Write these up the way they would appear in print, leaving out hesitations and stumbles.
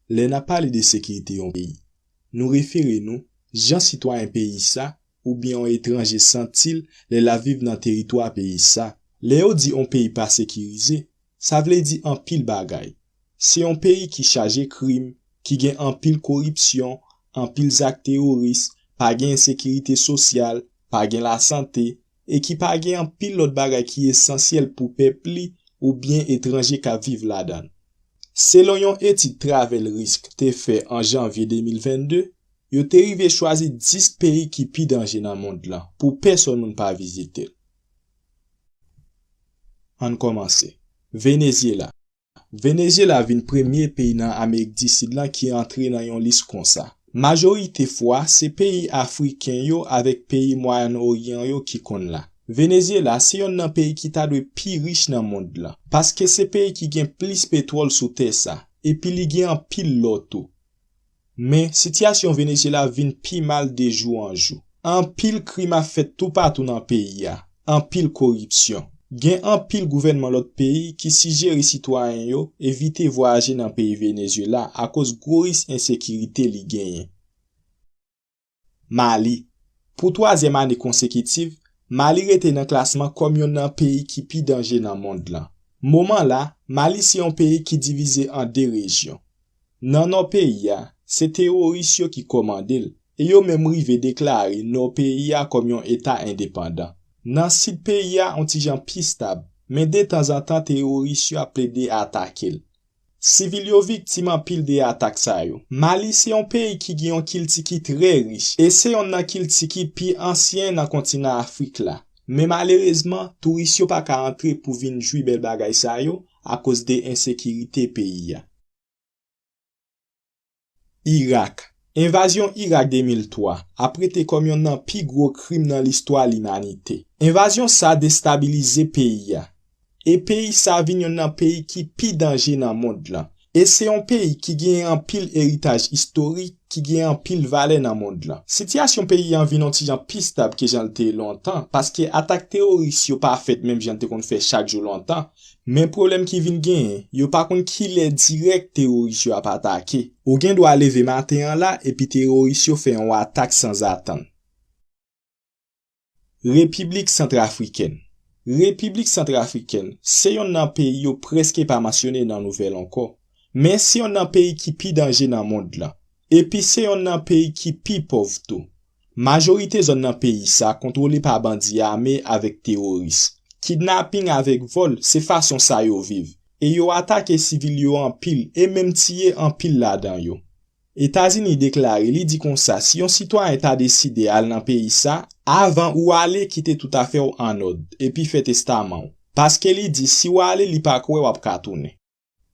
les n'a parlé de sécurité en pays. Nous référons gens citoyens pays ça ou bien en étranger sentil les la vivre dans territoire pays ça. Les ou dit un pays pas sécurisé, ça veut dire en pile bagay. C'est un pays qui chargé crime, qui gagne en pile corruption, en pile actes terroristes, pas gagne sécurité sociale, pas gagne la santé et qui pas gagne en pile l'autre bagay qui est essentiel pour peuple ou bien étranger qui vivent là-dedans. Selon yon étude Travel Risk te fait en janvier 2022, yo te rive choisi 10 pays qui pi danger dans monde là pour personne moun pas visiter. On commence. Venezuela. Venezuela vin premier pays dans Amérique du Sud là qui entré dans yon liste comme ça. Majorité fois, c'est pays africain yo avec pays Moyen-Orient yo qui kon là. Venezuela, c'est un pays qui ta de pi riche dans monde là. Parce que c'est pays qui gen plus pétrole sous terre ça. Et puis li gen en pile loto. Mais, situation Venezuela vin pi mal de jour en jour. En pile crime a fait tout partout dans pays ya. En pile corruption. Gen en pile gouvernement l'autre pays qui si gère citoyen yo éviter voyager dans pays Venezuela à cause grosse insécurité li gen. Mali. Pour troisième année consécutive, Mali rete dans classement comme yon nan pays qui pi danger dans monde là. Moment là, Mali c'est un pays qui divisé en deux régions. Dans nos pays ya, c'est terroristes yo qui commandent et yo même rive déclarer nos pays ya comme un état indépendant. Dans site pays ya on ti jan pi stable, mais de temps en temps terroristes yo a plaidé attaquer. Civil yo victime en pile de attaques sa yo. Mali c'est un pays qui gen un kiltiki très riche et c'est un kiltiki pi ancien dans continent Afrique là. Mais malheureusement, touristes yo pas ka entrer pour vinn jouir bel bagay sa yo à cause de insécurité pays ya. Irak. Invasion Irak 2003 après te comme yon nan pi gros crime dans l'histoire l'humanité. Invasion ça déstabiliser pays ya. Et pays ça vin yon nan pays qui pi danger dans monde là. Et c'est un pays qui gagne un pile héritage historique, qui gagne un pile valeur dans monde là. Situation pays en vin ti jan pi stable que j'en te longtemps parce que attaque terroriste yo pas fait même j'en te kon fait chaque jour longtemps. Mais problème qui vin gen, yo pas kon ki les direct terroriste yo a attaquer. Ou gen doit lever matin là et puis terroriste yo fait une attaque sans attendre. République centrafricaine. République centrafricaine, c'est un pays yo presque pas mentionné dans nouvelle encore. Mais c'est un pays qui pi danger dans monde là. Et puis c'est un pays qui pi pauvre tout. Majorité zone dans pays ça contrôlé par bandits armés avec terroristes. Kidnapping avec vol, c'est façon ça yo vive. Et yo attaque civil yo en pile et même tirer en pile là-dedans yo. États-Unis déclaré, li dit comme ça, si un citoyen t'a décidé aller dans pays ça, avant ou aller quitter tout affaire en ordre, et puis fait testament. Parce que li dit, si ou aller li pa kwe wap ka tourner.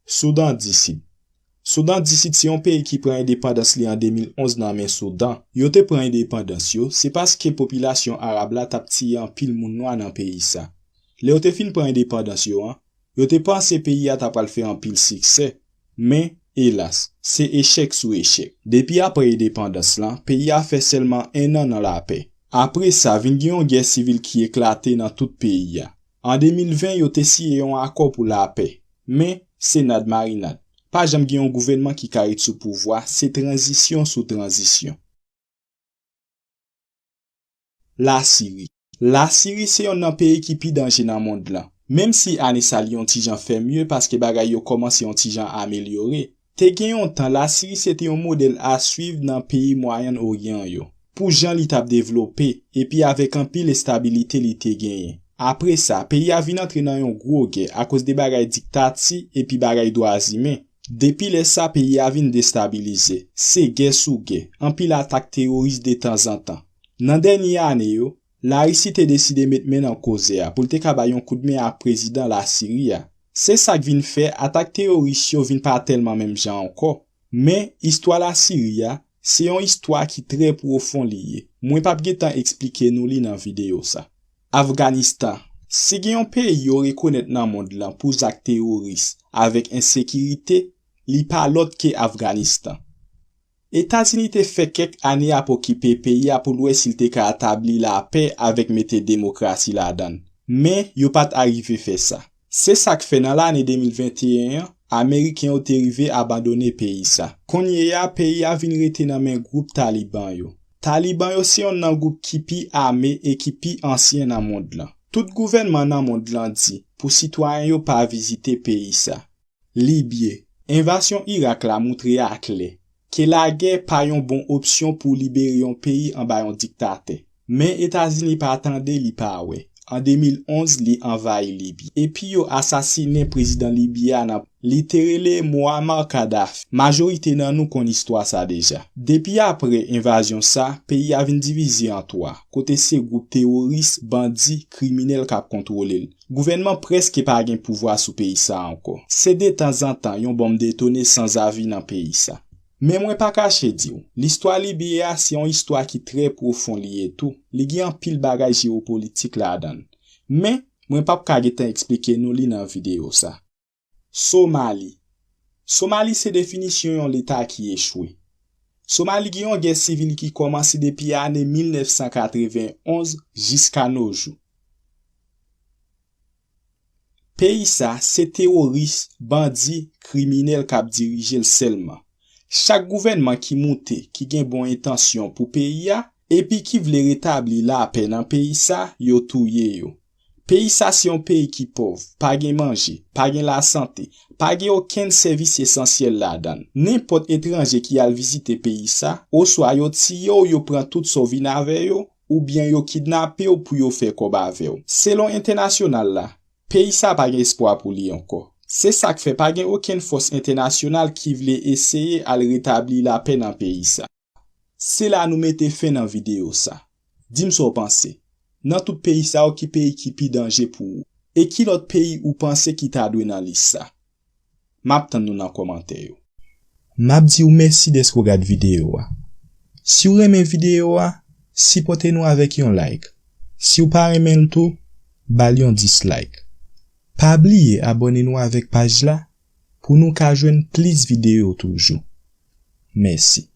Soudan du Sud. Soudan du Sud, c'est un pays qui prend indépendance li en 2011 dans men Soudan. Yo te prend indépendance yo, c'est parce que population arabe la tap tiye en pile moun noir dans pays ça. Le yo te fin prend indépendance yo te pense pays a tap pral faire en pile succès, mais hélas, c'est échec sous échec. Depuis après indépendance là, pays a fait seulement un an dans la paix. Après ça, vin gen yon guerre civile qui éclaté dans tout pays ya. En 2020, yo te signé un accord pour la paix. Mais, c'est nad marinade. Pas jam gen yon gouvernement qui carré sous pouvoir, c'est transition sous transition. La Syrie. La Syrie, c'est un pays qui pi danger dans monde là. Même si année sa li yon ti jan fait mieux parce que bagay yo commence yon ti jan améliorer. Te gen yon temps, la Syrie c'était un modèle à suivre dans pays Moyen-Orient yo. Pour jan li tap développé et puis avec un pile stabilité li te gagné. Après ça, pays a vin entre dans yon gros guerre à cause de bagay dictati et puis bagay droits humains. Depuis les ça pays a vin déstabilisé. C'est guerre sous guerre, en pile attaque terroriste de temps en temps. Nan dernière année yo, la Russie te décidé mettre men en cause pour te ka bay yon coup de main à président la Syrie. C'est ça qui vin fait attaque terroriste yo vin pas tellement même genre encore. Mais histoire la Syrie c'est une histoire qui très profond lié. Moi pas gen temps expliquer nous li dans vidéo ça. Afghanistan. Si gen yon pays yo reconnaître dans monde là pour actes terroristes avec insécurité, li pas l'autre que Afghanistan. États-Unis te fait quelques années pour occuper pays pour louer s'il te ka établi la paix avec mette démocratie là-dedans. Mais yo pas arrivé faire ça. C'est ça que fait dans l'année 2021, Ameriken yo te rive abandonne peyi sa. Konye ya peyi a vin rete nan men group Taliban yo. Taliban yo se yon nan group ki pi arme e ki pi ansyen nan mond lan. Tout gouvernement nan mond lan di pou citoyen yo pa vizite peyi sa. Libye, invasyon Irak la moutre ya akle ke la guerre pa yon bon opsyon pou libere yon peyi an bayon diktate. Men Etats-Unis pa attende li pa we. En 2011, li envahi Libye. Et puis yo assassiné président Libya nan li terele Muammar Kadhafi. Majorité nan nou kon histoire sa deja. Depuis après invasion sa, pays a vin divisé en trois. Kote se groupe terroriste, bandit, criminel kap kontrole l. Gouvernement presque pa gen pouvoir sou pays sa anko. Se de temps en temps yon bombe détonné sans avis nan pays sa. Mais mwen pa kache di ou, l'histoire Libya c'est une histoire qui très profond lié tout. Li gen pile bagay géopolitique la dan. Mais mwen pa ka getan expliquer nou li nan vidéo sa. Somali. Somali c'est définition yon l'état qui échoué. Somali gen yon guerre civile qui commence depuis année 1991 jusqu'à nos jours. Pays sa c'est terroriste, bandit, criminel kap dirige l seulement. Chaque gouvernement qui monte, qui gen bon intention pour pays a, et puis qui vle rétablir la paix dans pays sa, yo touye yo. Pays sa c'est un pays qui pauvre, pas gen manger, pas gen la santé, pas gen aucun service essentiel la dan. N'importe étranger qui a visité pays sa, ou soit yo ti yo prend tout son vin avec yo, ou bien yo kidnappé yo pour yo faire koba avec yo. Selon international la, pays sa pas gen espoir pour li encore. C'est ça qui fait pas gen aucune force internationale qui vle essayer à rétablir la paix dans pays sa. C'est là nous mette fin dans vidéo sa. Dim so pense. Dans tout pays sa ou ki pays qui pi danger pour ou. Et qui l'autre pays ou pense qui ta dwe nan liste sa. Map tan nou nan commentaire yo. Map di ou merci d'esko gade vidéo a. Si ou reme vidéo a, sipote nou avec yon like. Si ou pa reme l'tou, bal yon dislike. Pa oublier abonner nou avec page la pour nous ka jwenn plus vidéo toujours. Merci.